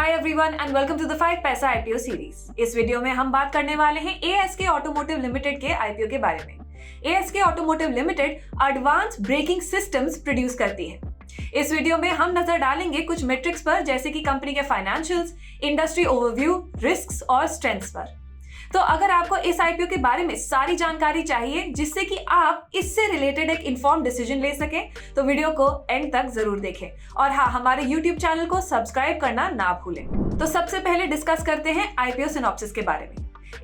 Hi everyone and welcome to the 5 Paisa IPO series. इस video में हम बात करने वाले हैं एएसके ऑटोमोटिव लिमिटेड के आईपीओ के बारे में। ASK automotive limited advance braking systems produce करती है। इस वीडियो में हम नजर डालेंगे कुछ मेट्रिक्स पर, जैसे कि कंपनी के फाइनेंशियल्स, इंडस्ट्री ओवरव्यू, रिस्क्स और स्ट्रेंथ्स पर। तो अगर आपको इस आईपीओ के बारे में सारी जानकारी चाहिए जिससे कि आप इससे रिलेटेड एक इन्फॉर्म डिसीजन ले सकें, तो वीडियो को एंड तक जरूर देखें और हाँ, हमारे यूट्यूब चैनल को सब्सक्राइब करना ना भूलें। तो सबसे पहले डिस्कस करते हैं आईपीओ सिनॉप्सिस के बारे में।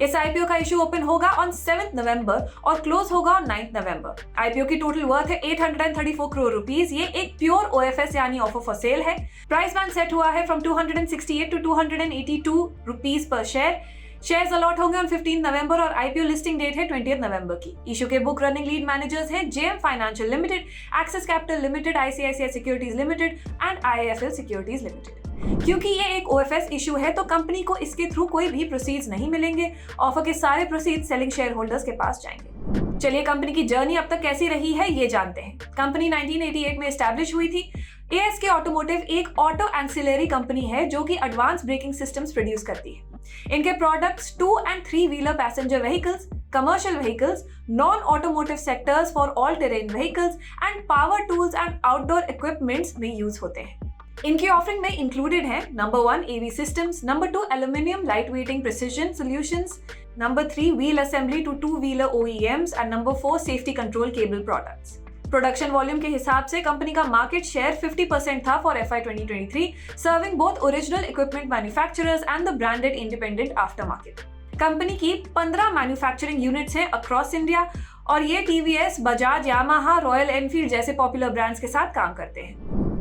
इस आईपीओ का इशू ओपन होगा ऑन 7 नवंबर और क्लोज होगा ऑन 9 नवंबर। आईपीओ की टोटल वर्थ है 834 करोड़ रुपीस। ये एक प्योर ओएफएस यानी ऑफर फॉर सेल है। प्राइस बैंड सेट हुआ है फ्रॉम 268 टू 282 रुपीस पर शेयर। शेयर्स अलॉट होंगे ऑन 15 नवंबर और आईपीओ लिस्टिंग डेट है 20 नवंबर की। इशू के बुक रनिंग लीड मैनेजर्स हैं JM financial limited, axis capital limited, ICICI securities limited and IIFL securities limited. क्योंकि ये एक ओएफएस इशू है तो कंपनी को इसके थ्रू कोई भी प्रोसीड्स नहीं मिलेंगे। ऑफर के सारे प्रोसीड्स सेलिंग शेयर होल्डर्स के पास जाएंगे। चलिए कंपनी की जर्नी अब तक कैसी रही है ये जानते हैं। कंपनी 1988 में एस्टैब्लिश हुई थी। एएसके ऑटोमोटिव एक ऑटो एंसिलरी कंपनी है जो कि एडवांस ब्रेकिंग सिस्टम्स प्रोड्यूस करती है। इनके products 2 and 3 wheeler passenger vehicles, commercial vehicles, non automotive sectors for all terrain vehicles and power tools and outdoor equipments में यूज होते हैं। इनकी ऑफरिंग में इंक्लूडेड है number 1 AV systems, number 2 aluminium light weighting precision solutions, number 3 wheel assembly to 2 wheeler OEMs and number 4 safety control cable products. Production volume के हिसाब से company का मार्केट शेयर 50% था for FY 2023, serving both original equipment manufacturers and the branded independent after market. Company की 15 manufacturing units हैं across India और ये TVS, Bajaj, Yamaha, royal Enfield जैसे पॉपुलर ब्रांड्स के साथ काम करते हैं।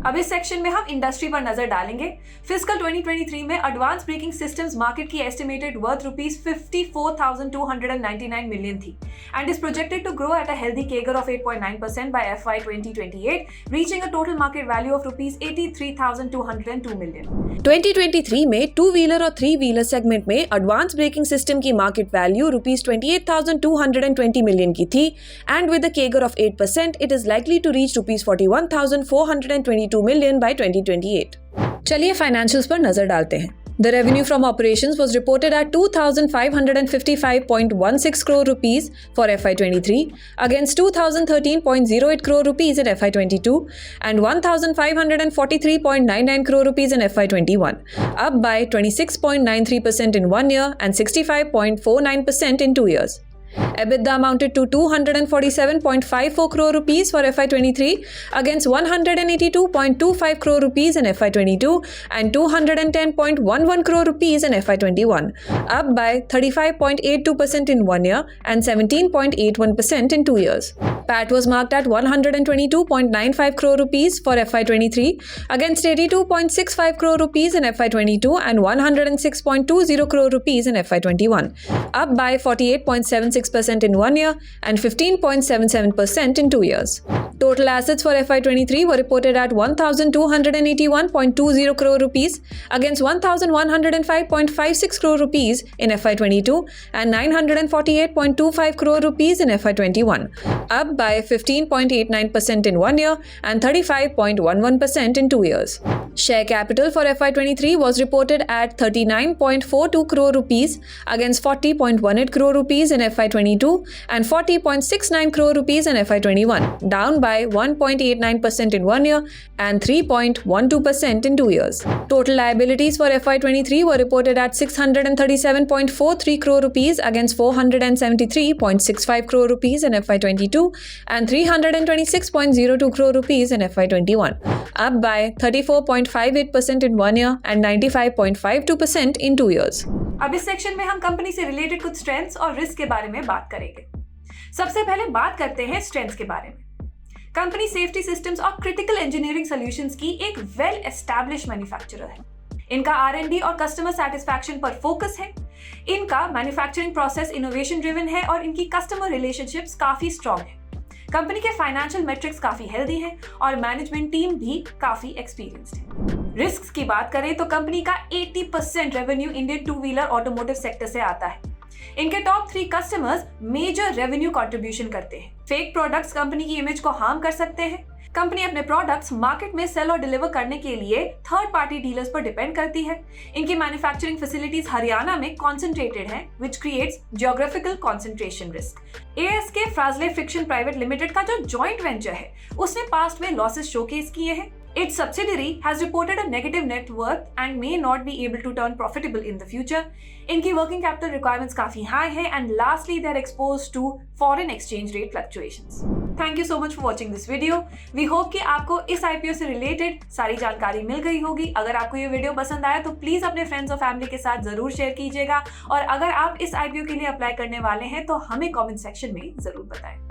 अब इस सेक्शन में हम इंडस्ट्री पर नजर डालेंगे। फिस्कल 2023 में एडवांस ब्रेकिंग सिस्टम्स मार्केट की एस्टिमेटेड वर्थ रुपीस 54,299 मिलियन थी and is projected to grow at a healthy CAGR of 8.9% by FY 2028, reaching a total market value of rupees 83,202 million. 2023 में 2 wheeler और 3 wheeler segment में advance braking system की market value rupees 28,220 million की थी and with a CAGR of 8% it is likely to reach rupees 41,422 million by 2028. चलिए financials पर नजर डालते हैं। The revenue from operations was reported at 2,555.16 crore rupees for FY 23 against 2,013.08 crore rupees in FY 22 and 1,543.99 crore rupees in FY 21, up by 26.93% in 1 year and 65.49% in 2 years. EBITDA amounted to 247.54 crore rupees for FY 23 against 182.25 crore rupees in FY 22 and 210.11 crore rupees in FY 21, up by 35.82% in 1 year and 17.81% in 2 years. PAT was marked at 122.95 crore rupees for FY 23 against 82.65 crore rupees in FY 22 and 106.20 crore rupees in FY 21, up by 48.76% in 1 year and 15.77% in 2 years. Total assets for FY 23 were reported at 1,281.20 crore rupees against 1,105.56 crore rupees in FY 22 and 948.25 crore rupees in FY 21, up by 15.89% in 1 year and 35.11% in 2 years. Share capital for FY 23 was reported at 39.42 crore rupees against 40.18 crore rupees in FY 22 and 40.69 crore rupees in FY 21, down by 1.89% in 1 year and 3.12% in 2 years. Total liabilities for FY 23 were reported at 637.43 crore rupees against 473.65 crore rupees in FY 22 and 326.02 crore rupees in FY 21, up by 34.58% in 1 year and 95.52% in 2 years. अब इस section में हम company से related कुछ strengths और risk के बारे में बात करेंगे। सबसे पहले बात करते हैं स्ट्रेंथ्स के बारे में। कंपनी सेफ्टी सिस्टम्स और क्रिटिकल इंजीनियरिंग सॉल्यूशंस की एक वेल एस्टैब्लिश्ड मैन्युफैक्चरर है। इनका R&D और कस्टमर सैटिस्फैक्शन पर फोकस है। इनका मैन्युफैक्चरिंग प्रोसेस इनोवेशन ड्रिवन है और इनकी कस्टमर रिलेशनशिप्स काफी स्ट्रॉन्ग है। कंपनी के फाइनेंशियल मेट्रिक्स काफी हेल्दी हैं और मैनेजमेंट टीम भी काफी एक्सपीरियंस्ड है। रिस्क की बात करें तो कंपनी का 80% revenue Indian 2 wheeler automotive sector से आता है। इनके top 3 customers major revenue contribution करते हैं। फेक प्रोडक्ट्स कंपनी की इमेज को हार्म कर सकते हैं। कंपनी अपने प्रोडक्ट्स मार्केट में सेल और डिलीवर करने के लिए थर्ड पार्टी डीलर्स पर डिपेंड करती है। इनकी मैन्युफैक्चरिंग फैसिलिटीज हरियाणा में कॉन्सेंट्रेटेड हैं, which creates geographical concentration risk. ASK Frasle friction private limited का जो जॉइंट वेंचर है, उसने पास्ट में लॉसेस शोकेस किए हैं। Its subsidiary has reported a negative net worth and may not be able to turn profitable in the future. इनकी working capital requirements काफी high है and lastly they are exposed to foreign exchange rate fluctuations. Thank you so much for watching this video. We hope कि आपको इस IPO से related सारी जानकारी मिल गई होगी। अगर आपको ये वीडियो पसंद आया तो प्लीज अपने फ्रेंड्स और फैमिली के साथ जरूर शेयर कीजिएगा और अगर आप इस IPO के लिए अप्लाई करने वाले हैं तो हमें कमेंट सेक्शन में जरूर बताएं।